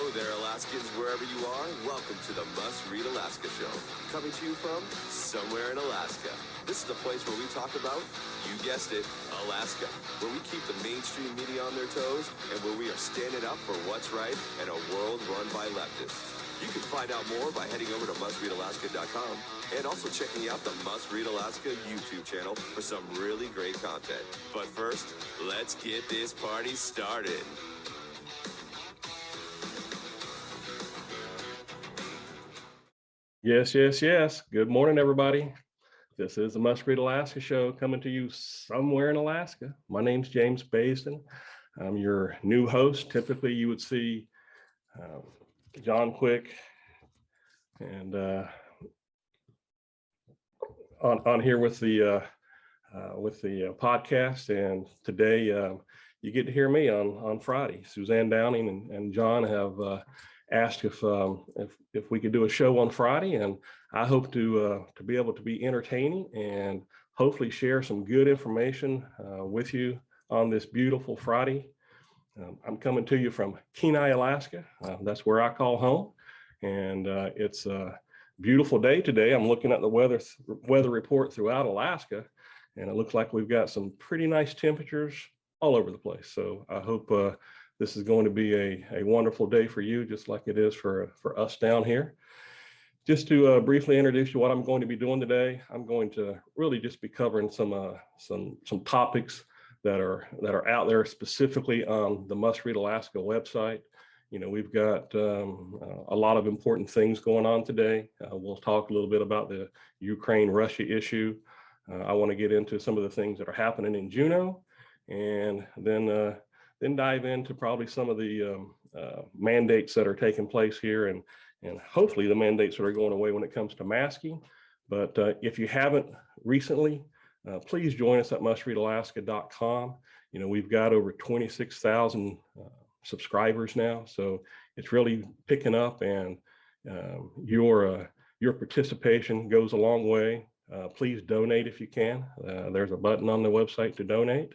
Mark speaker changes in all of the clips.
Speaker 1: Hello there, Alaskans, wherever you are. Welcome to the Must Read Alaska Show. Coming to you from somewhere in Alaska. This is the place where we talk about, you guessed it, Alaska. Where we keep the mainstream media on their toes and where we are standing up for what's right in a world run by leftists. You can find out more by heading over to mustreadalaska.com and also checking out the Must Read Alaska YouTube channel for some really great content. But first, let's get this party started.
Speaker 2: Yes, yes, yes. Good morning, everybody. This is the Must Read Alaska Show coming to you somewhere in Alaska. My name's James Baisden. I'm your new host. Typically, you would see John Quick and on here with the podcast. And today you get to hear me on Friday. Suzanne Downing and John have asked if we could do a show on Friday, and I hope to be able to be entertaining and hopefully share some good information with you on this beautiful Friday. I'm coming to you from Kenai, Alaska. That's where I call home, and it's a beautiful day today. I'm looking at the weather report throughout Alaska, and it looks like we've got some pretty nice temperatures all over the place. So I hope this is going to be a wonderful day for you, just like it is for us down here. Just to briefly introduce you what I'm going to be doing today, I'm going to really just be covering some topics that are out there specifically on the Must Read Alaska website. You know, we've got a lot of important things going on today. We'll talk a little bit about the Ukraine-Russia issue. I want to get into some of the things that are happening in Juneau, and then dive into probably some of the mandates that are taking place here, and hopefully the mandates that are going away when it comes to masking. But if you haven't recently, please join us at mustreadalaska.com. You know, we've got over 26,000 subscribers now, so it's really picking up, and your participation goes a long way. Please donate if you can. There's a button on the website to donate,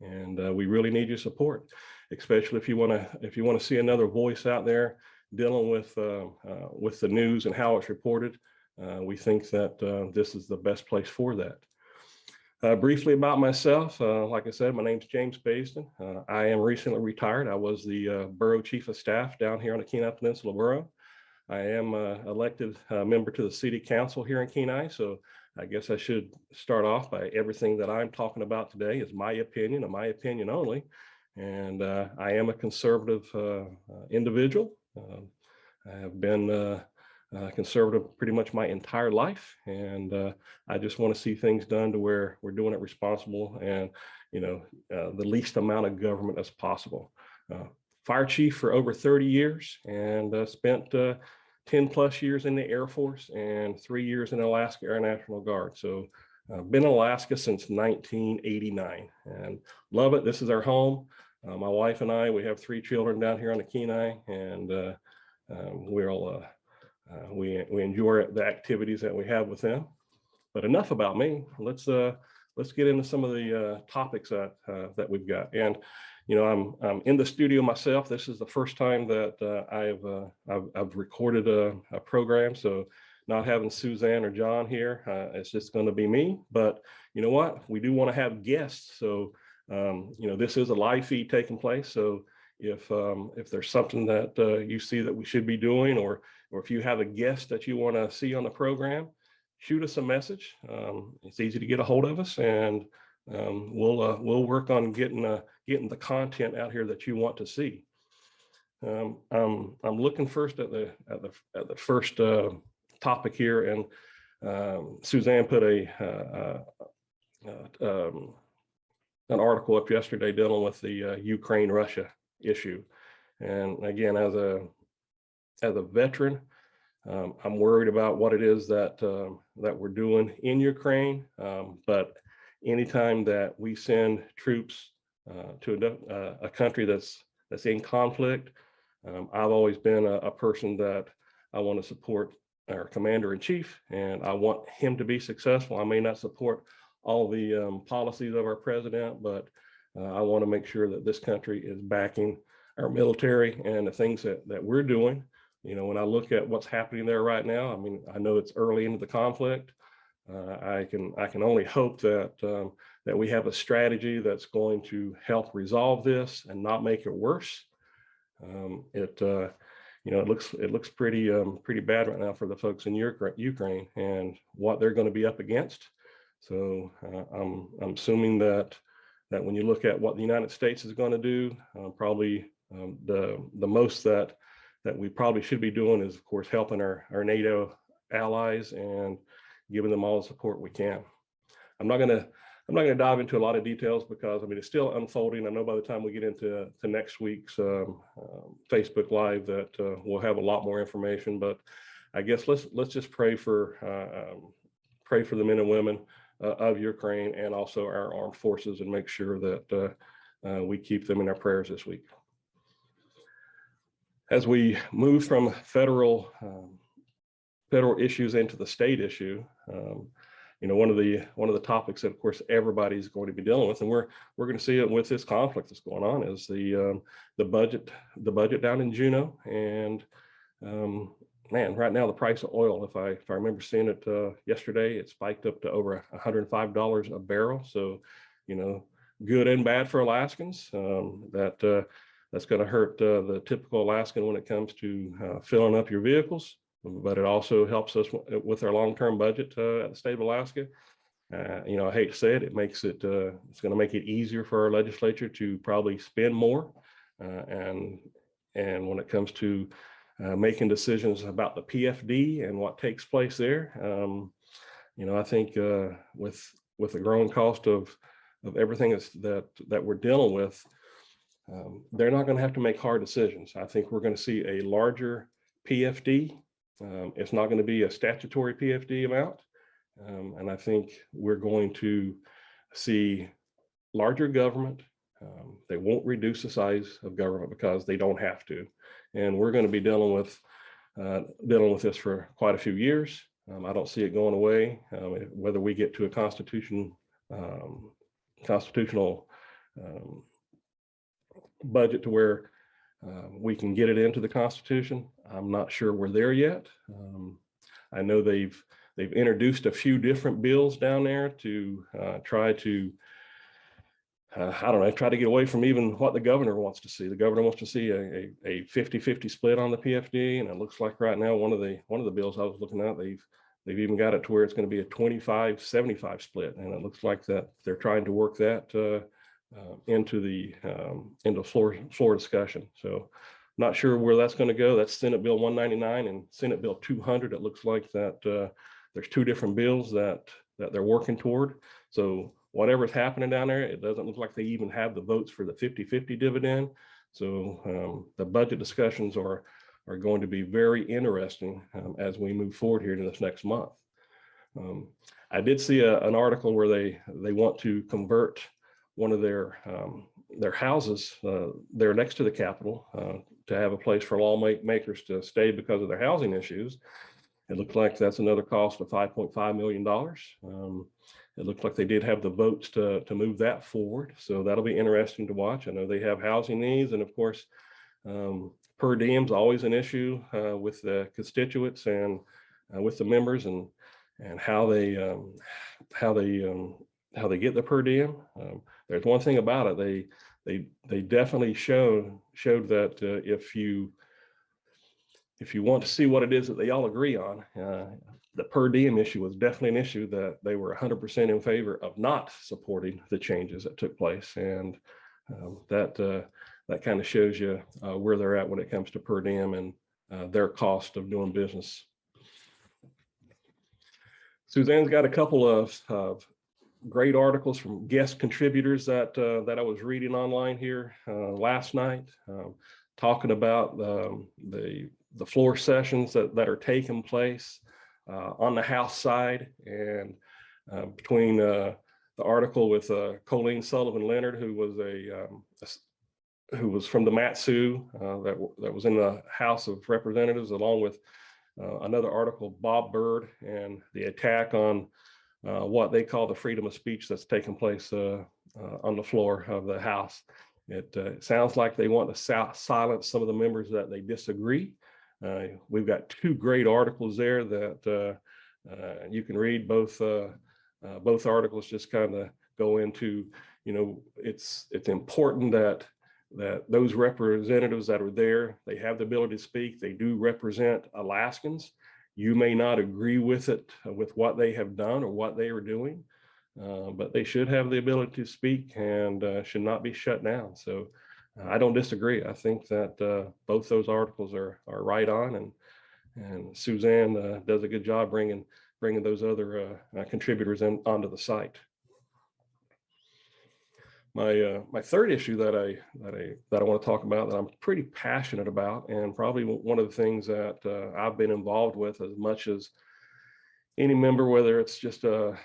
Speaker 2: and we really need your support, especially if you want to see another voice out there dealing with the news and how it's reported. We think that this is the best place for that. Briefly about myself, like I said, my name's James Baisden. I am recently retired. I was the Borough Chief of Staff down here on the Kenai Peninsula Borough. I am elected member to the City Council here in Kenai, so I guess I should start off by everything that I'm talking about today is my opinion and my opinion only. And I am a conservative individual. I have been conservative pretty much my entire life, and I just want to see things done to where we're doing it responsible and, you know, the least amount of government as possible. Fire chief for over 30 years, and spent 10 plus years in the Air Force and 3 years in the Alaska Air National Guard. So been in Alaska since 1989 and love it. This is our home. My wife and I, we have 3 children down here on the Kenai, and we enjoy the activities that we have with them. But enough about me. Let's get into some of the topics that we've got. And you know, I'm in the studio myself. This is the first time that I've recorded a program. So not having Suzanne or John here, it's just going to be me. But you know what? We do want to have guests. So you know, this is a live feed taking place. So if there's something that you see that we should be doing, or if you have a guest that you want to see on the program, shoot us a message. It's easy to get a hold of us, and we'll work on getting the content out here that you want to see. I'm looking first at the first topic here, and Suzanne put an article up yesterday dealing with the Ukraine-Russia issue. And again, as a veteran, I'm worried about what it is that we're doing in Ukraine. But anytime that we send troops to a country that's in conflict, I've always been a person that I want to support our commander in chief, and I want him to be successful. I may not support all the policies of our president, but I want to make sure that this country is backing our military and the things that we're doing. You know, when I look at what's happening there right now, I mean, I know it's early into the conflict. I can only hope that that we have a strategy that's going to help resolve this and not make it worse. You know, it looks pretty bad right now for the folks in Ukraine and what they're going to be up against. So I'm assuming that when you look at what the United States is going to do, probably the most that we probably should be doing is, of course, helping our NATO allies and giving them all the support we can. I'm not going to dive into a lot of details because, I mean, it's still unfolding. I know by the time we get into next week's Facebook Live that we'll have a lot more information. But I guess let's just pray for the men and women of Ukraine and also our armed forces and make sure that we keep them in our prayers this week. As we move from federal issues into the state issue, you know, one of the topics that, of course, everybody's going to be dealing with, and we're going to see it with this conflict that's going on, is the budget down in Juneau. And man, right now the price of oil, if I remember seeing it yesterday, it spiked up to over $105 a barrel. So, you know, good and bad for Alaskans. That's going to hurt the typical Alaskan when it comes to filling up your vehicles. But it also helps us with our long-term budget at the state of Alaska. You know, I hate to say it, it's going to make it easier for our legislature to probably spend more. And when it comes to making decisions about the PFD and what takes place there, you know, I think with the growing cost of everything that we're dealing with, they're not going to have to make hard decisions. I think we're going to see a larger PFD. It's not going to be a statutory PFD amount. And I think we're going to see larger government. They won't reduce the size of government because they don't have to. And we're going to be dealing with this for quite a few years. I don't see it going away. Whether we get to a constitutional budget to where we can get it into the Constitution, I'm not sure we're there yet. I know they've introduced a few different bills down there to try to try to get away from even what the governor wants to see. The governor wants to see a 50-50 split on the PFD, and it looks like right now one of the bills I was looking at, they've even got it to where it's going to be a 25-75 split, and it looks like that they're trying to work that into floor discussion. So not sure where that's going to go. That's Senate Bill 199 and Senate Bill 200. It looks like that there's two different bills that they're working toward. So whatever's happening down there, it doesn't look like they even have the votes for the 50-50 dividend. So the budget discussions are going to be very interesting as we move forward here to this next month. I did see an article where they want to convert one of their houses there next to the Capitol to have a place for lawmakers to stay because of their housing issues. It looks like that's another cost of $5.5 million. It looks like they did have the votes to move that forward. So that'll be interesting to watch. I know they have housing needs, and of course, per diem's always an issue with the constituents and with the members and how they get the per diem. There's one thing about it, they definitely showed that if you want to see what it is that they all agree on, the per diem issue was definitely an issue that they were 100% in favor of not supporting the changes that took place. And that kind of shows you where they're at when it comes to per diem and their cost of doing business. Suzanne's got a couple of great articles from guest contributors that I was reading online here last night, talking about the floor sessions that are taking place on the House side, and between the article with Colleen Sullivan Leonard, who was from the Mat-Su that was in the House of Representatives, along with another article, Bob Byrd, and the attack on what they call the freedom of speech that's taking place on the floor of the House. It sounds like they want to silence some of the members that they disagree. We've got two great articles there that you can read. Both articles just kind of go into, it's important that those representatives that are there, they have the ability to speak. They do represent Alaskans. You may not agree with it, with what they have done or what they are doing, but they should have the ability to speak and should not be shut down. So I don't disagree. I think that both those articles are right on, and Suzanne does a good job bringing those other contributors onto the site. My third issue that I want to talk about, that I'm pretty passionate about, and probably one of the things that I've been involved with as much as any member, whether it's just a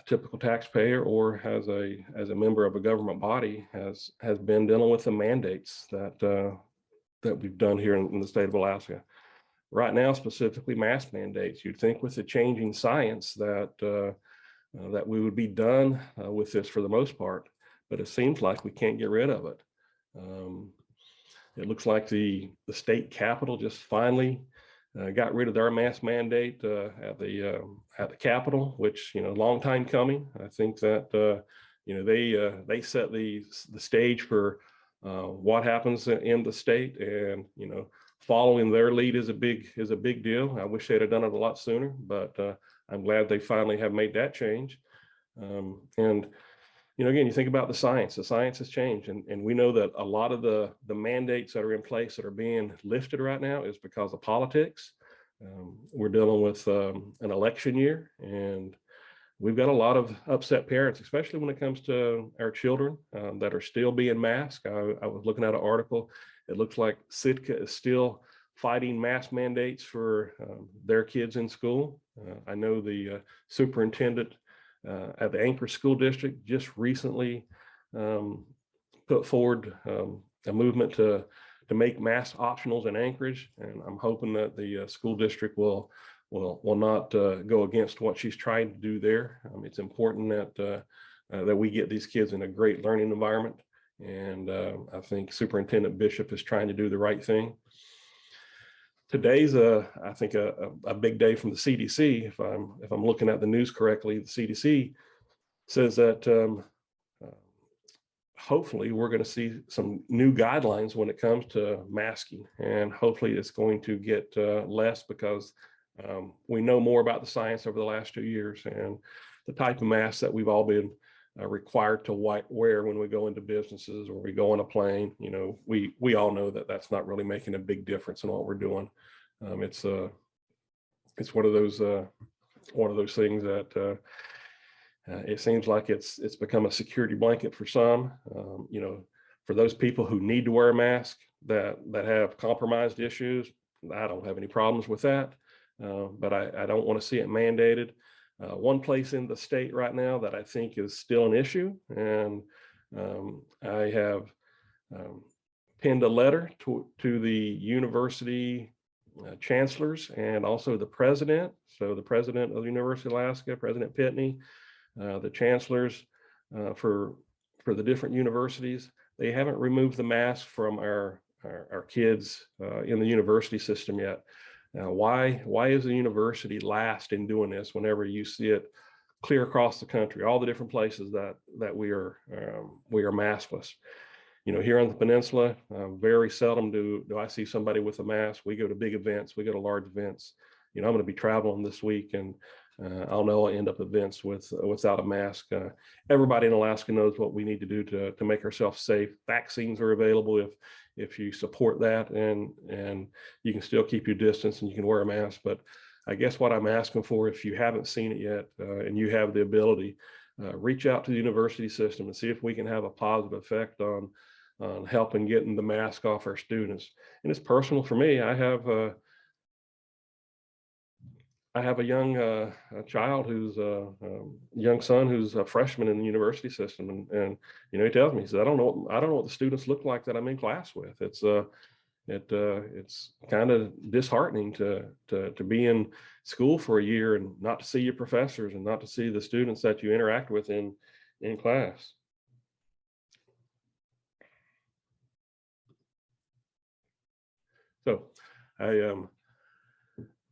Speaker 2: typical taxpayer or as a member of a government body, has been dealing with the mandates that we've done here in the state of Alaska. Right now, specifically mask mandates. You'd think with the changing science that we would be done with this for the most part, but it seems like we can't get rid of it. It looks like the state capitol just finally got rid of their mask mandate at the Capitol, which, long time coming. I think that they set the stage for what happens in the state, and following their lead is a big deal. I wish they'd have done it a lot sooner, but I'm glad they finally have made that change. And again, you think about the science has changed, and we know that a lot of the mandates that are in place that are being lifted right now is because of politics. We're dealing with an election year, and we've got a lot of upset parents, especially when it comes to our children that are still being masked. I was looking at an article. It looks like Sitka is still fighting mask mandates for their kids in school. I know the superintendent at the Anchorage School District just recently put forward a movement to make mask optionals in Anchorage, and I'm hoping that the school district will not go against what she's trying to do there. It's important that we get these kids in a great learning environment, and I think Superintendent Bishop is trying to do the right thing. Today's I think a big day from the CDC. If I'm looking at the news correctly, the CDC says that hopefully we're going to see some new guidelines when it comes to masking, and hopefully it's going to get less, because we know more about the science over the last 2 years, and the type of mask that we've all been required to wear when we go into businesses or we go on a plane. We all know that that's not really making a big difference in what we're doing. It's one of those things that it seems like it's become a security blanket for some. For those people who need to wear a mask that have compromised issues, I don't have any problems with that, but I don't want to see it mandated. One place in the state right now that I think is still an issue, and I have penned a letter to the university chancellors and also the president. So the president of the University of Alaska, President Pitney, the chancellors for the different universities, they haven't removed the mask from our kids in the university system yet. Now, why is the university last in doing this whenever you see it clear across the country, all the different places that we are maskless? Here on the peninsula, very seldom do I see somebody with a mask. We go to big events, we go to large events. I'm going to be traveling this week, and I'll know I'll end up events without a mask. Everybody in Alaska knows what we need to do to make ourselves safe. Vaccines are available if you support that, and you can still keep your distance and you can wear a mask. But I guess what I'm asking for, if you haven't seen it yet and you have the ability, reach out to the university system and see if we can have a positive effect on helping getting the mask off our students. And it's personal for me. I have a young child who's a young son who's a freshman in the university system, and he tells me, he says, I don't know what the students look like that I'm in class with. It's kind of disheartening to be in school for a year and not to see your professors and not to see the students that you interact with in class. So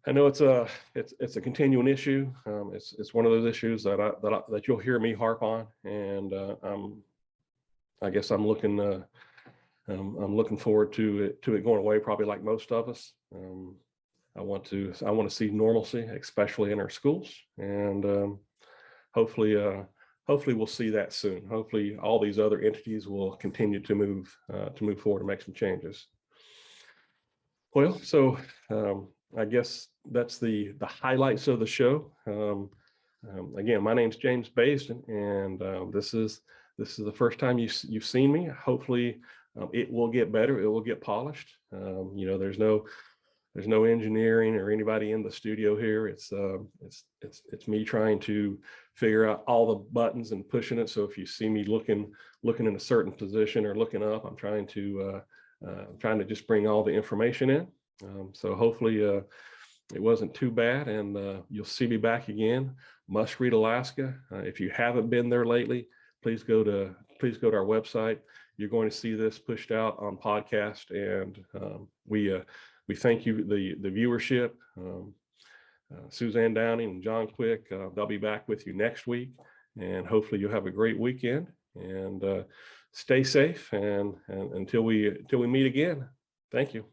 Speaker 2: I know it's a continuing issue. It's one of those issues that you'll hear me harp on, and I guess I'm looking forward to it going away, probably like most of us. I want to see normalcy, especially in our schools, and hopefully we'll see that soon. Hopefully all these other entities will continue to move forward and make some changes. Well, so I guess that's the highlights of the show. Again, my name's James Baisden, and this is the first time you've seen me. Hopefully, it will get better. It will get polished. There's no engineering or anybody in the studio here. It's me trying to figure out all the buttons and pushing it. So if you see me looking in a certain position or looking up, I'm trying to just bring all the information in. So hopefully it wasn't too bad, and you'll see me back again. Must Read Alaska. If you haven't been there lately, please go to our website. You're going to see this pushed out on podcast, and we thank you, the viewership. Suzanne Downing and John Quick, they'll be back with you next week, and hopefully you'll have a great weekend, and stay safe, and until we meet again. Thank you.